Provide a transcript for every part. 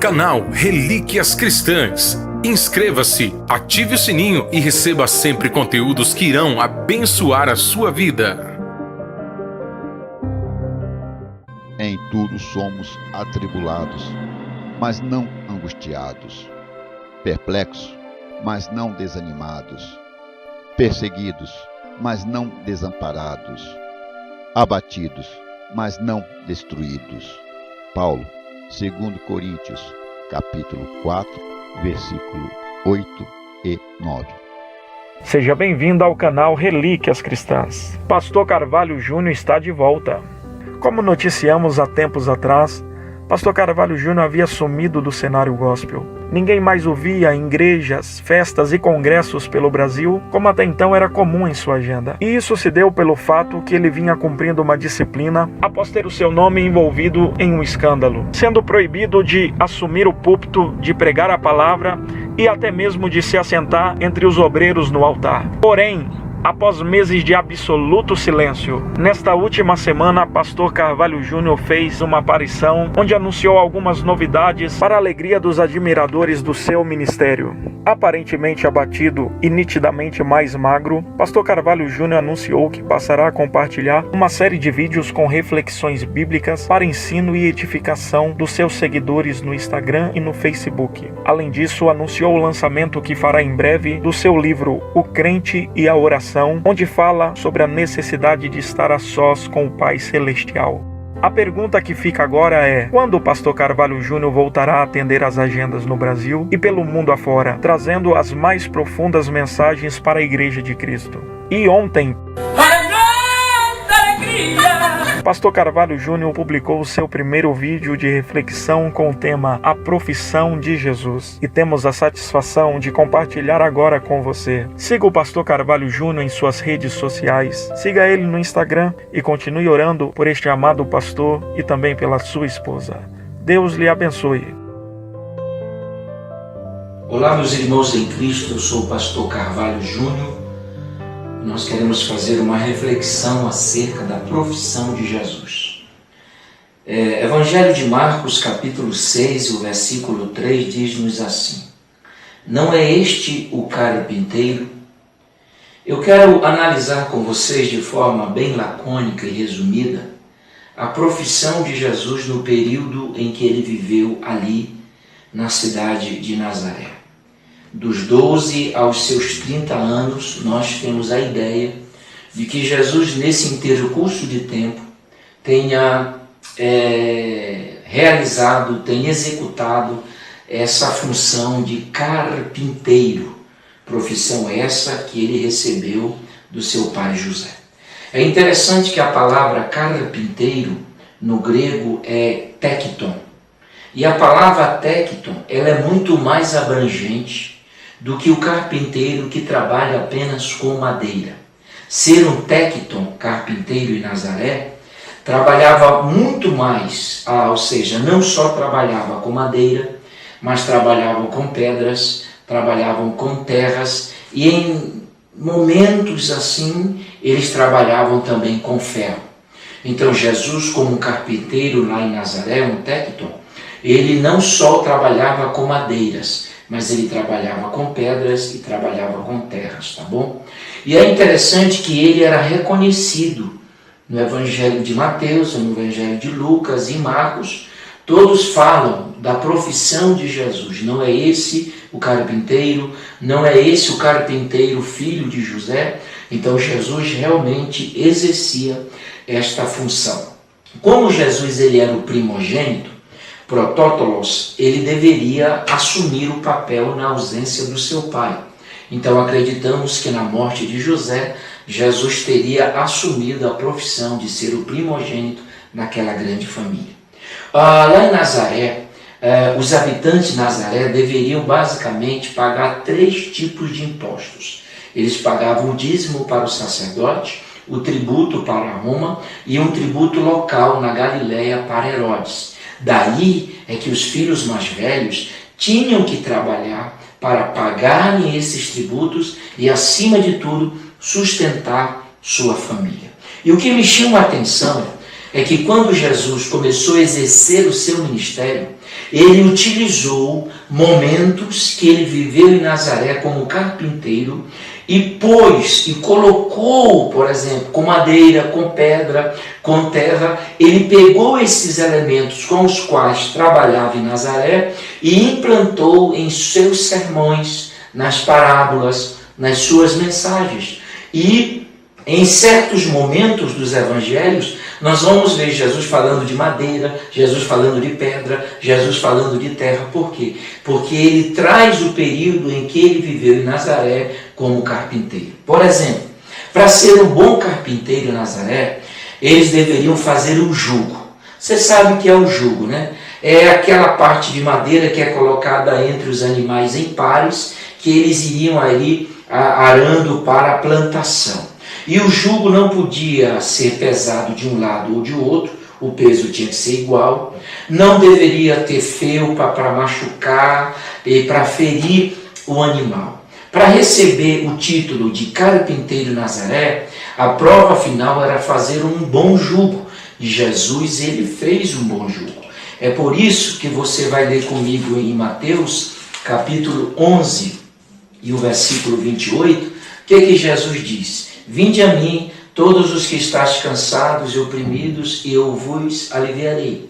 Canal Relíquias Cristãs. Inscreva-se, ative o sininho e receba sempre conteúdos que irão abençoar a sua vida. Em tudo somos atribulados, mas não angustiados, perplexos, mas não desanimados, perseguidos, mas não desamparados, abatidos, mas não destruídos. Paulo, 2 Coríntios, capítulo 4, versículo 8 e 9. Seja bem-vindo ao canal Relíquias Cristãs. Pastor Carvalho Júnior está de volta. Como noticiamos há tempos atrás, Pastor Carvalho Júnior havia sumido do cenário gospel. Ninguém mais o via em igrejas, festas e congressos pelo Brasil, como até então era comum em sua agenda. E isso se deu pelo fato que ele vinha cumprindo uma disciplina após ter o seu nome envolvido em um escândalo, sendo proibido de assumir o púlpito, de pregar a palavra e até mesmo de se assentar entre os obreiros no altar. Porém, após meses de absoluto silêncio, nesta última semana, Pastor Carvalho Júnior fez uma aparição onde anunciou algumas novidades para a alegria dos admiradores do seu ministério. Aparentemente abatido e nitidamente mais magro, Pastor Carvalho Júnior anunciou que passará a compartilhar uma série de vídeos com reflexões bíblicas para ensino e edificação dos seus seguidores no Instagram e no Facebook. Além disso, anunciou o lançamento que fará em breve do seu livro O Crente e a Oração, onde fala sobre a necessidade de estar a sós com o Pai Celestial. A pergunta que fica agora é: quando o Pastor Carvalho Júnior voltará a atender as agendas no Brasil e pelo mundo afora, trazendo as mais profundas mensagens para a Igreja de Cristo? E ontem, Pastor Carvalho Júnior publicou o seu primeiro vídeo de reflexão com o tema A Profissão de Jesus. E temos a satisfação de compartilhar agora com você. Siga o Pastor Carvalho Júnior em suas redes sociais. Siga ele no Instagram e continue orando por este amado pastor e também pela sua esposa. Deus lhe abençoe. Olá, meus irmãos em Cristo, eu sou o Pastor Carvalho Júnior. Nós queremos fazer uma reflexão acerca da profissão de Jesus. Evangelho de Marcos, capítulo 6, o versículo 3, diz-nos assim: não é este o carpinteiro? Eu quero analisar com vocês de forma bem lacônica e resumida a profissão de Jesus no período em que ele viveu ali na cidade de Nazaré. Dos 12 aos seus 30 anos, nós temos a ideia de que Jesus, nesse intercurso de tempo, tenha realizado, tenha executado essa função de carpinteiro, profissão essa que ele recebeu do seu pai José. É interessante que a palavra carpinteiro, no grego, é tekton. E a palavra tekton, ela é muito mais abrangente do que o carpinteiro que trabalha apenas com madeira. Ser um tekton, carpinteiro em Nazaré, trabalhava muito mais, ou seja, não só trabalhava com madeira, mas trabalhavam com pedras, trabalhavam com terras e em momentos assim eles trabalhavam também com ferro. Então Jesus, como um carpinteiro lá em Nazaré, um tekton, ele não só trabalhava com madeiras, mas ele trabalhava com pedras e trabalhava com terras, tá bom? E é interessante que ele era reconhecido no Evangelho de Mateus, no Evangelho de Lucas e Marcos. Todos falam da profissão de Jesus. Não é esse o carpinteiro, não é esse o carpinteiro filho de José. Então Jesus realmente exercia esta função. Como Jesus ele era o primogênito, protótolos, ele deveria assumir o papel na ausência do seu pai. Então acreditamos que na morte de José, Jesus teria assumido a profissão de ser o primogênito naquela grande família. Lá em Nazaré, os habitantes de Nazaré deveriam basicamente pagar 3 tipos de impostos. Eles pagavam o dízimo para o sacerdote, o tributo para Roma e um tributo local na Galileia para Herodes. Daí é que os filhos mais velhos tinham que trabalhar para pagarem esses tributos e, acima de tudo, sustentar sua família. E o que me chama a atenção é que quando Jesus começou a exercer o seu ministério, ele utilizou momentos que ele viveu em Nazaré como carpinteiro e pôs e colocou, por exemplo, com madeira, com pedra, com terra. Ele pegou esses elementos com os quais trabalhava em Nazaré e implantou em seus sermões, nas parábolas, nas suas mensagens. E em certos momentos dos evangelhos, nós vamos ver Jesus falando de madeira, Jesus falando de pedra, Jesus falando de terra. Por quê? Porque ele traz o período em que ele viveu em Nazaré como carpinteiro. Por exemplo, para ser um bom carpinteiro em Nazaré, eles deveriam fazer um jugo. Você sabe o que é o jugo, né? É aquela parte de madeira que é colocada entre os animais em pares, que eles iriam ali arando para a plantação. E o jugo não podia ser pesado de um lado ou de outro, o peso tinha que ser igual, não deveria ter felpa para machucar e para ferir o animal. Para receber o título de carpinteiro Nazaré, a prova final era fazer um bom jugo. E Jesus, ele fez um bom jugo. É por isso que você vai ler comigo em Mateus, capítulo 11, e o versículo 28, o que Jesus diz? Vinde a mim, todos os que estáis cansados e oprimidos, e eu vos aliviarei.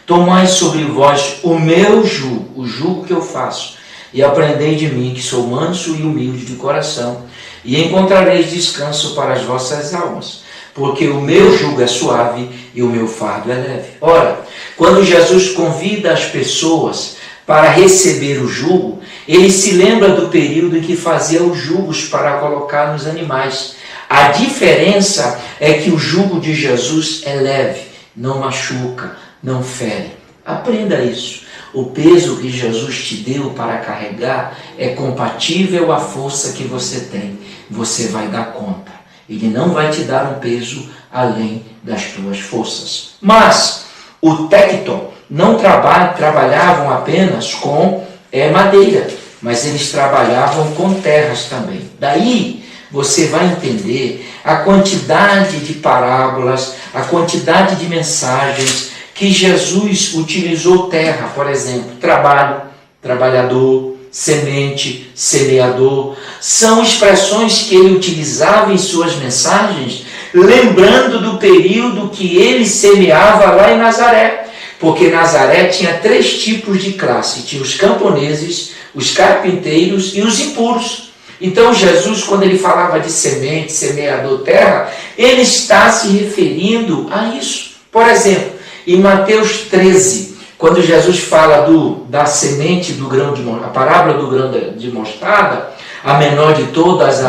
Tomai sobre vós o meu jugo, o jugo que eu faço, e aprendei de mim, que sou manso e humilde de coração, e encontrareis descanso para as vossas almas, porque o meu jugo é suave e o meu fardo é leve. Ora, quando Jesus convida as pessoas para receber o jugo, ele se lembra do período em que fazia os jugos para colocar nos animais. A diferença é que o jugo de Jesus é leve, não machuca, não fere. Aprenda isso. O peso que Jesus te deu para carregar é compatível à força que você tem. Você vai dar conta. Ele não vai te dar um peso além das tuas forças. Mas o tecton não trabalhavam apenas com madeira, mas eles trabalhavam com terras também. Daí você vai entender a quantidade de parábolas, a quantidade de mensagens que Jesus utilizou terra, por exemplo, trabalho, trabalhador, semente, semeador. São expressões que ele utilizava em suas mensagens, lembrando do período que ele semeava lá em Nazaré. Porque Nazaré tinha 3 tipos de classe. Tinha os camponeses, os carpinteiros e os impuros. Então Jesus, quando ele falava de semente, semeador, terra, ele está se referindo a isso. Por exemplo, em Mateus 13, quando Jesus fala da semente do grão de mostarda, a parábola do grão de mostarda, a menor de todas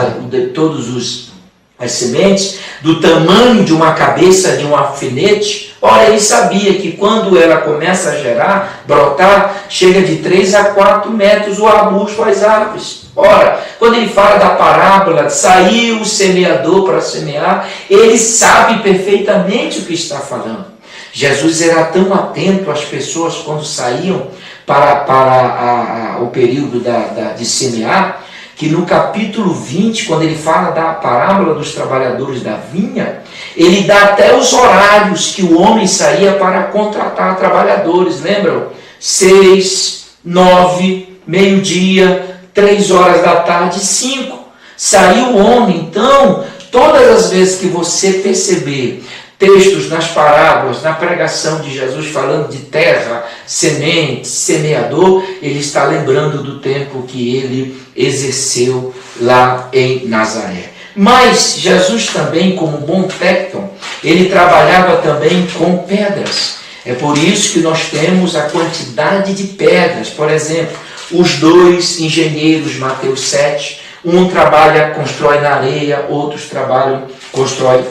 as sementes, do tamanho de uma cabeça de um alfinete. Ora, ele sabia que quando ela começa a gerar, brotar, chega de 3 a 4 metros o arbusto, as árvores. Ora, quando ele fala da parábola, saiu o semeador para semear, ele sabe perfeitamente o que está falando. Jesus era tão atento às pessoas quando saíam para o período de semear, que no capítulo 20, quando ele fala da parábola dos trabalhadores da vinha, ele dá até os horários que o homem saía para contratar trabalhadores, lembram? 6, 9, meio-dia, 3 horas da tarde, 5. Saiu o homem. Então, todas as vezes que você perceber textos nas parábolas, na pregação de Jesus falando de terra, semente, semeador, ele está lembrando do tempo que ele exerceu lá em Nazaré. Mas Jesus também, como bom tecton, ele trabalhava também com pedras. É por isso que nós temos a quantidade de pedras. Por exemplo, os 2 engenheiros, Mateus 7, um constrói na areia, outros constrói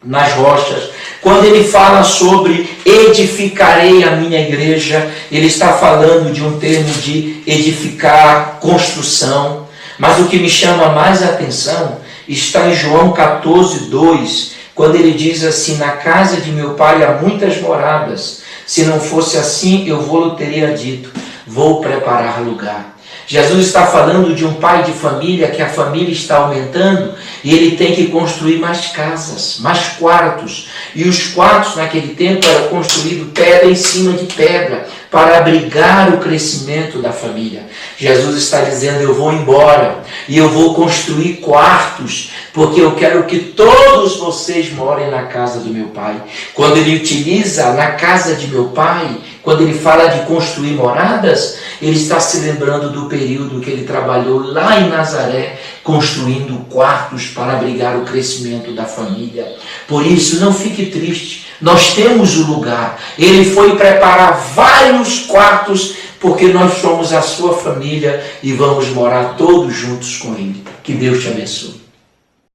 nas rochas. Quando ele fala sobre edificarei a minha igreja, ele está falando de um termo de edificar, construção. Mas o que me chama mais a atenção está em João 14, 2, quando ele diz assim: na casa de meu pai há muitas moradas, se não fosse assim eu vou-lhe teria dito. vou preparar lugar. Jesus está falando de um pai de família, que a família está aumentando e ele tem que construir mais casas, mais quartos. E os quartos naquele tempo eram construídos pedra em cima de pedra para abrigar o crescimento da família. Jesus está dizendo, eu vou embora e eu vou construir quartos, porque eu quero que todos vocês morem na casa do meu pai. Quando ele utiliza na casa de meu pai, quando ele fala de construir moradas, ele está se lembrando do período que ele trabalhou lá em Nazaré, construindo quartos para abrigar o crescimento da família. Por isso, não fique triste, nós temos o lugar. Ele foi preparar vários quartos, porque nós somos a sua família e vamos morar todos juntos com ele. Que Deus te abençoe.